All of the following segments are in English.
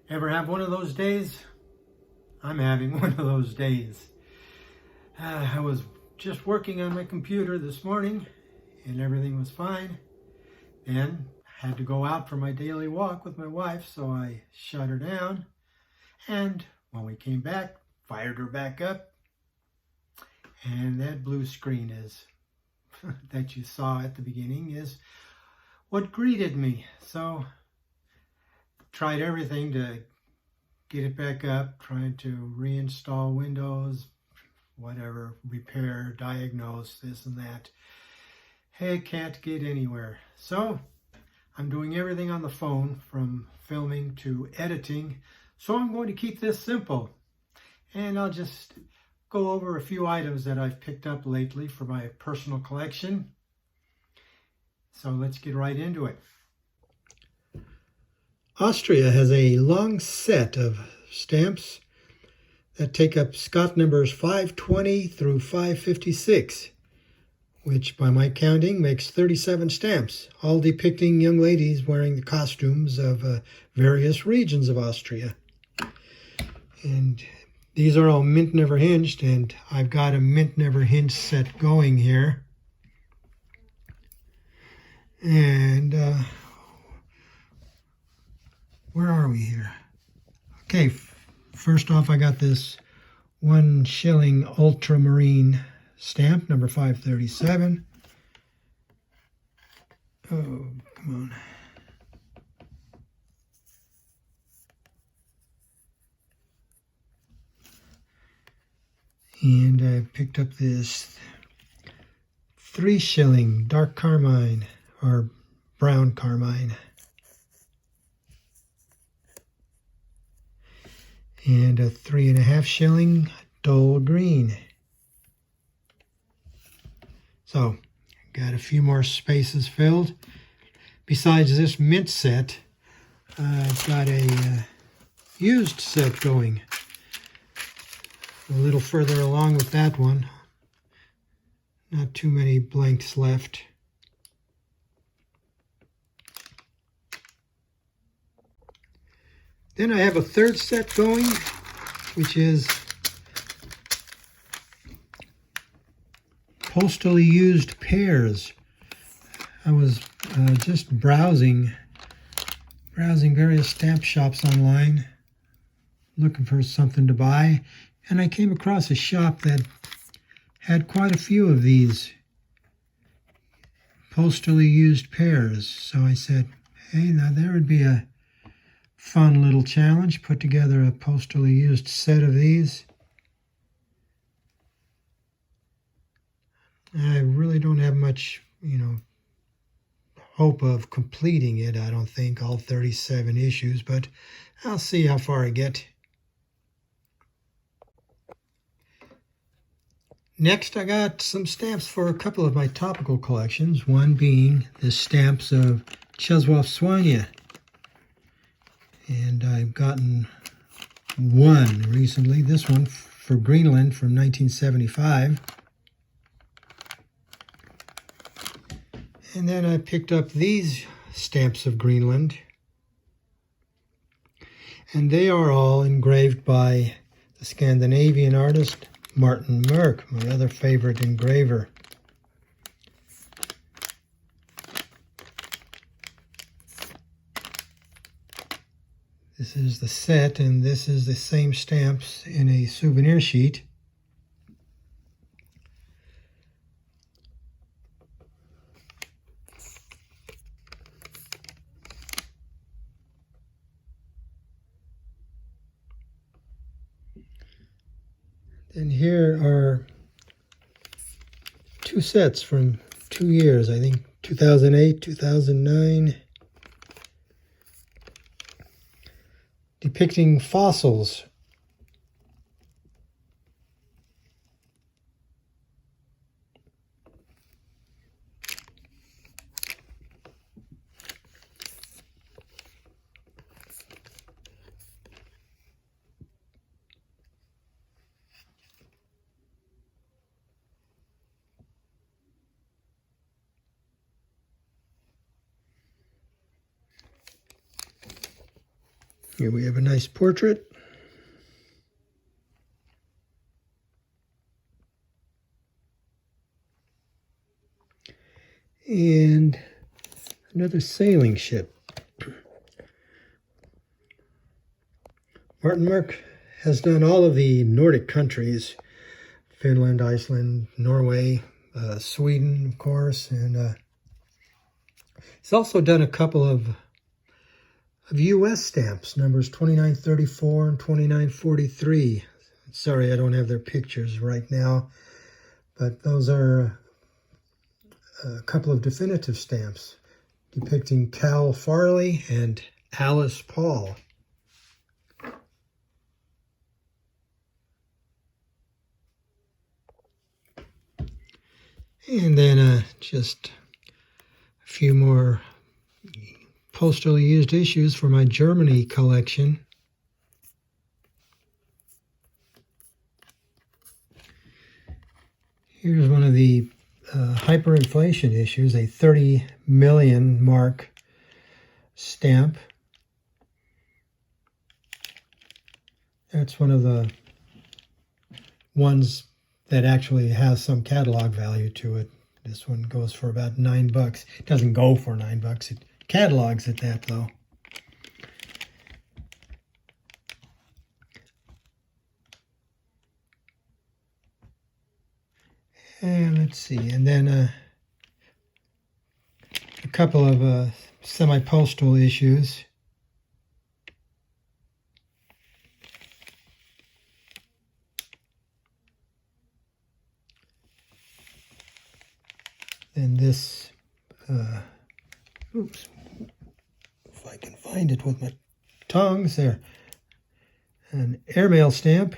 Ever have one of those days? I'm having one of those days. I was just working on my computer this morning and everything was fine. Then I had to go out for my daily walk with my wife, so I shut her down. And when we came back, fired her back up. And that blue screen is that you saw at the beginning is what greeted me. So tried everything to get it back up, trying to reinstall Windows, whatever, repair, diagnose, this and that. Hey, can't get anywhere. So I'm doing everything on the phone, from filming to editing. So I'm going to keep this simple. And I'll just go over a few items that I've picked up lately for my personal collection. So let's get right into it. Austria has a long set of stamps that take up Scott numbers 520 through 556, which by my counting makes 37 stamps, all depicting young ladies wearing the costumes of various regions of Austria. And these are all mint never hinged, and I've got a mint never hinged set going here. And where are we here? Okay, first off, I got this 1 shilling ultramarine stamp, number 537. Oh, come on. And I picked up this 3 shilling dark carmine, or brown carmine. And a 3.5 shilling dull green. So, got a few more spaces filled. Besides this mint set, I've got a used set going. A little further along with that one. Not too many blanks left. Then I have a third set going, which is postally used pairs. I was just browsing various stamp shops online, looking for something to buy, and I came across a shop that had quite a few of these postally used pairs. So I said, hey, now there would be a fun little challenge, put together a postally used set of these. I really don't have much, hope of completing it, I don't think, all 37 issues, but I'll see how far I get. Next, I got some stamps for a couple of my topical collections, one being the stamps of Lithuania. And I've gotten one recently, this one for Greenland from 1975. And then I picked up these stamps of Greenland. And they are all engraved by the Scandinavian artist Martin Merk, my other favorite engraver. This is the set, and this is the same stamps in a souvenir sheet. And here are 2 sets from 2 years, I think 2008, 2009. Depicting fossils. Here we have a nice portrait. And another sailing ship. Martin Mark has done all of the Nordic countries, Finland, Iceland, Norway, Sweden, of course, and he's also done a couple of U.S. stamps, numbers 2934 and 2943. Sorry, I don't have their pictures right now, but those are a couple of definitive stamps depicting Cal Farley and Alice Paul. And then just a few more postal used issues for my Germany collection. Here's one of the hyperinflation issues, a 30 million mark stamp. That's one of the ones that actually has some catalog value to it. This one goes for about $9. It doesn't go for $9. It catalogs at that, though. And let's see, and then a couple of semi-postal issues. And this, oops, if I can find it with my tongs there, an airmail stamp.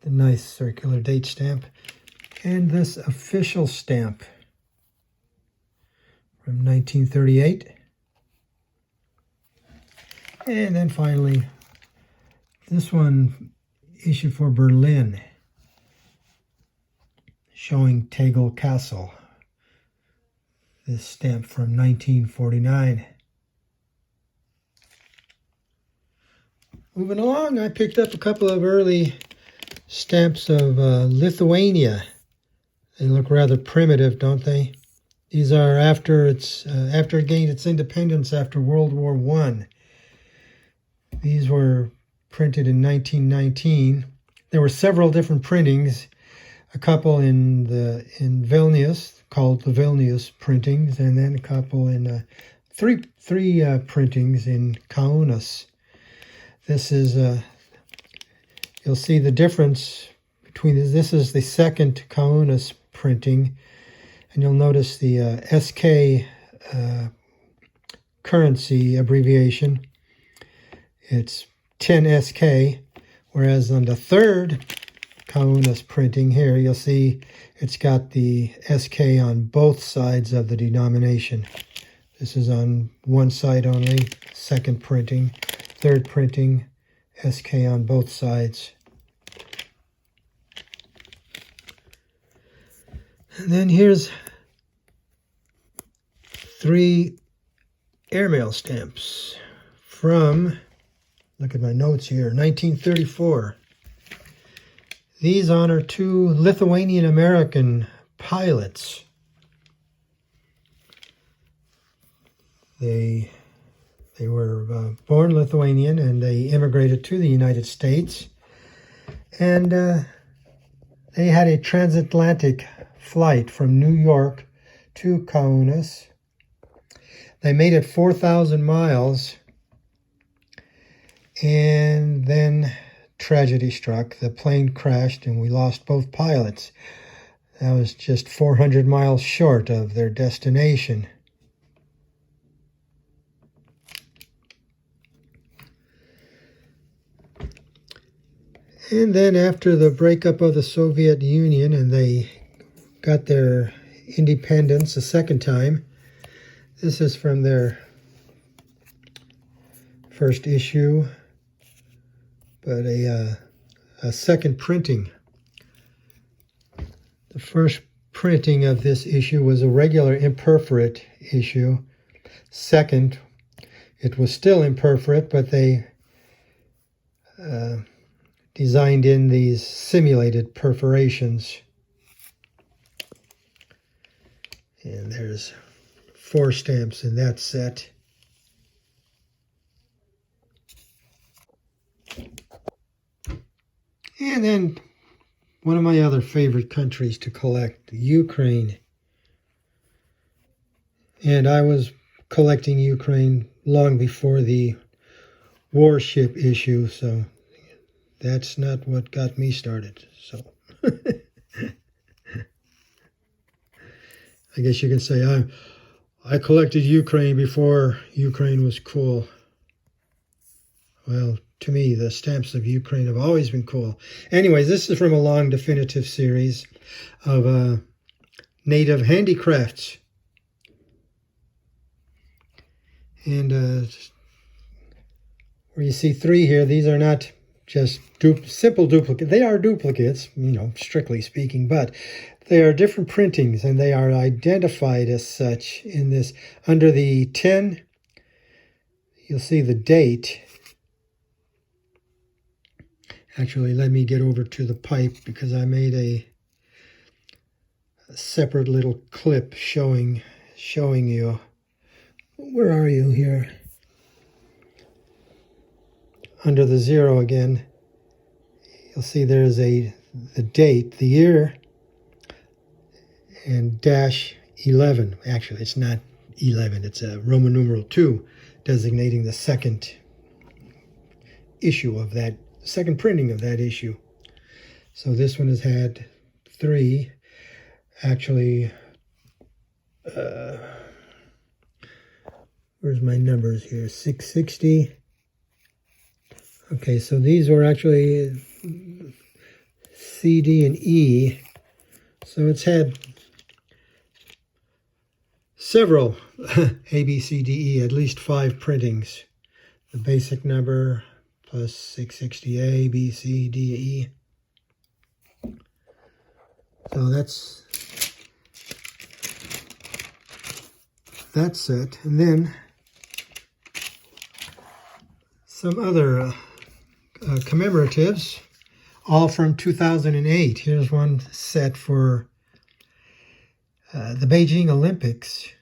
The nice circular date stamp, and this official stamp from 1938. And then finally, this one issued for Berlin, showing Tegel Castle. This stamp from 1949. Moving along, I picked up a couple of early stamps of Lithuania. They look rather primitive, don't they? These are after it gained its independence after World War I. These were printed in 1919. There were several different printings, a couple in Vilnius called the Vilnius printings, and then a couple in three printings in Kaunas. This is you'll see the difference between this is the second Kaunas printing, and you'll notice the SK currency abbreviation. It's 10SK, whereas on the third Kaunas printing here, you'll see it's got the SK on both sides of the denomination. This is on one side only, second printing, third printing, SK on both sides. And then here's 3 airmail stamps from, look at my notes here, 1934. These honor 2 Lithuanian American pilots. They were born Lithuanian, and they immigrated to the United States. And they had a transatlantic flight from New York to Kaunas. They made it 4,000 miles, and then tragedy struck. The plane crashed, and we lost both pilots. That was just 400 miles short of their destination. And then after the breakup of the Soviet Union and they got their independence a second time, this is from their first issue, but a second printing. The first printing of this issue was a regular imperforate issue. Second, it was still imperforate, but they designed in these simulated perforations. And there's 4 stamps in that set. And then one of my other favorite countries to collect, Ukraine. And I was collecting Ukraine long before the warship issue, so that's not what got me started. So I guess you can say I collected Ukraine before Ukraine was cool. Well, to me, the stamps of Ukraine have always been cool. Anyways, this is from a long definitive series of native handicrafts. And where you see 3 here, these are not just simple duplicates. They are duplicates, strictly speaking, but they are different printings, and they are identified as such in this. Under the 10, you'll see the date. Actually, let me get over to the pipe because I made a separate little clip showing you. Where are you here? Under the 0 again, you'll see there's the date, the year, and -11. Actually, it's not 11. It's a Roman numeral 2, designating the second issue of that, second printing of that issue. So this one has had 3. Actually, where's my numbers here? 660. Okay, so these were actually C, D, and E. So it's had several A, B, C, D, E, at least 5 printings. The basic number plus 660 A, B, C, D, E. So that's it. And then some other commemoratives, all from 2008. Here's one set for the Beijing Olympics.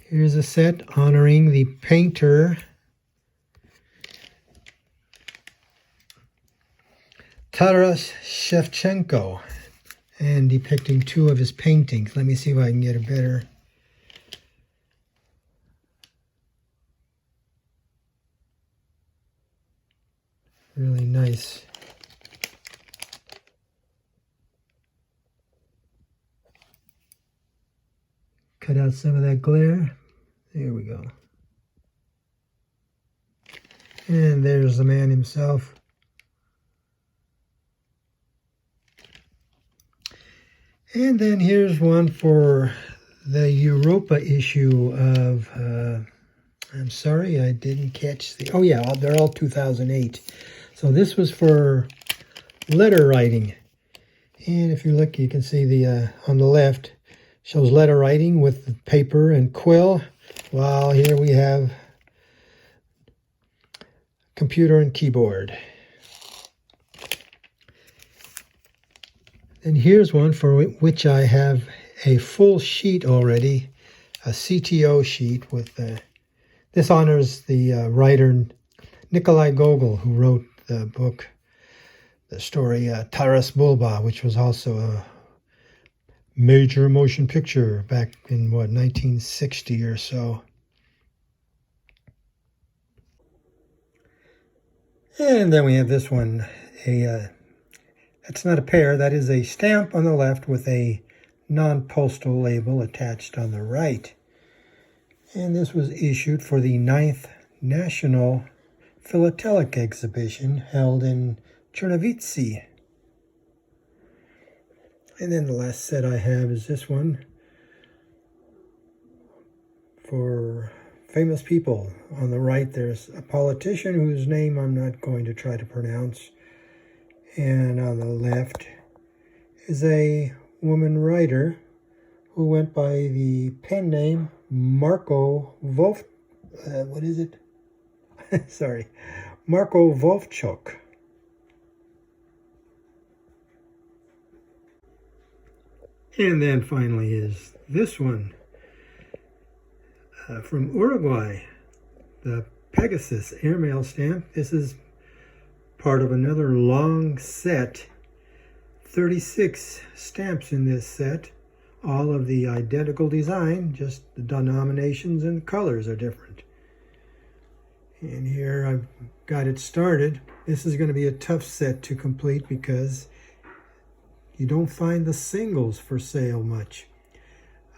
Here's a set honoring the painter Taras Shevchenko, and depicting 2 of his paintings. Let me see if I can get a better. Really nice. Cut out some of that glare. There we go. And there's the man himself. And then here's one for the Europa issue of, I'm sorry, I didn't catch the, oh yeah, they're all 2008. So this was for letter writing. And if you look, you can see the, on the left, shows letter writing with the paper and quill, while here we have computer and keyboard. And here's one for which I have a full sheet already, a CTO sheet with this honors the writer Nikolai Gogol, who wrote the book, the story Taras Bulba, which was also a major motion picture back in, 1960 or so. And then we have this one, that's not a pair, that is a stamp on the left with a non-postal label attached on the right. And this was issued for the 9th National Philatelic Exhibition held in Chernovitzy. And then the last set I have is this one for famous people. On the right, there's a politician whose name I'm not going to try to pronounce. And on the left is a woman writer who went by the pen name Marco Wolf. What is it? Sorry, Marco Wolfchuk. And then finally is this one from Uruguay, the Pegasus airmail stamp. This is part of another long set, 36 stamps in this set, all of the identical design, just the denominations and colors are different. And here I've got it started. This is going to be a tough set to complete because you don't find the singles for sale much.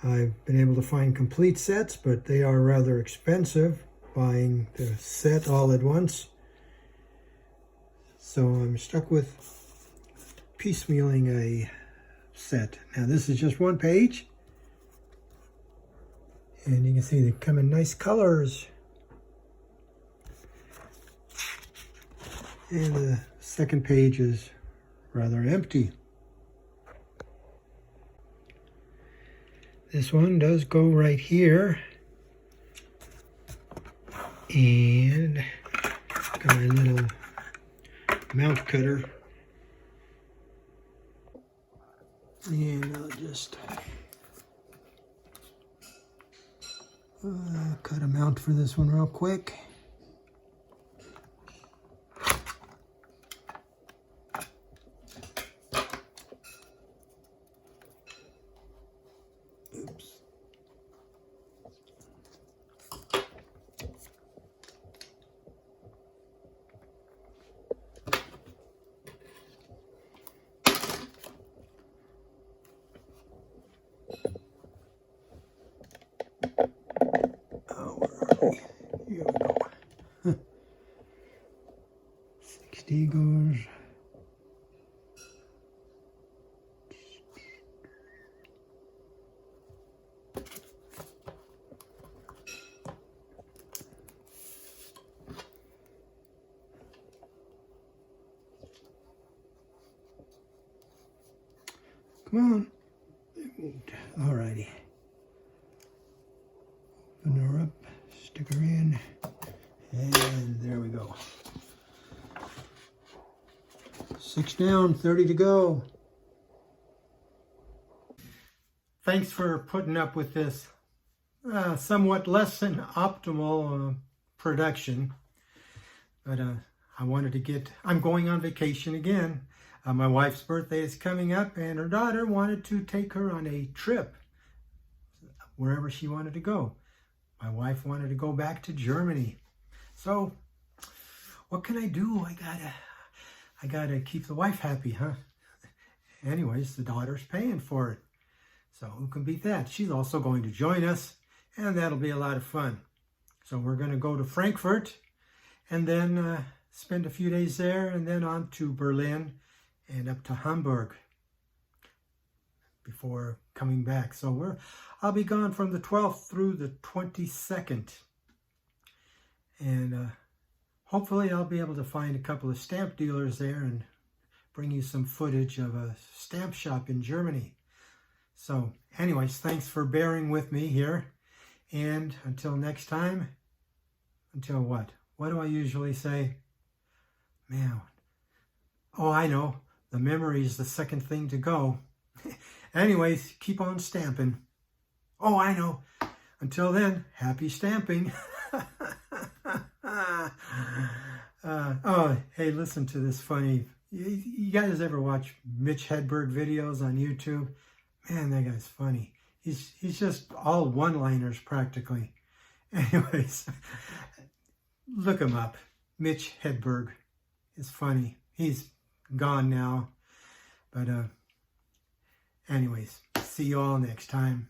I've been able to find complete sets, but they are rather expensive, buying the set all at once. So I'm stuck with piecemealing a set. Now this is just one page. And you can see they come in nice colors. And the second page is rather empty. This one does go right here. And got my little mount cutter. And I'll just cut a mount for this one real quick. Oops. Oh, where are we? Here we go. 60 goes. Come on. It won't. Alrighty. Open her up, stick her in, and there we go. 6 down, 30 to go. Thanks for putting up with this somewhat less than optimal production. But I wanted to get, I'm going on vacation again. My wife's birthday is coming up, and her daughter wanted to take her on a trip wherever she wanted to go. My wife wanted to go back to Germany. So what can I do? I gotta keep the wife happy, huh? Anyways, the daughter's paying for it. So who can beat that? She's also going to join us, and that'll be a lot of fun. So we're going to go to Frankfurt and then spend a few days there, and then on to Berlin and up to Hamburg before coming back. So I'll be gone from the 12th through the 22nd. And hopefully I'll be able to find a couple of stamp dealers there and bring you some footage of a stamp shop in Germany. So anyways, thanks for bearing with me here. And until next time, until what? What do I usually say? Man, oh, I know. The memory is the second thing to go. Anyways, keep on stamping. Oh, I know. Until then, happy stamping. Oh, hey, listen to this funny. You guys ever watch Mitch Hedberg videos on YouTube? Man, that guy's funny. He's just all one-liners practically. Anyways, look him up. Mitch Hedberg is funny. He's gone now. But anyways, see you all next time.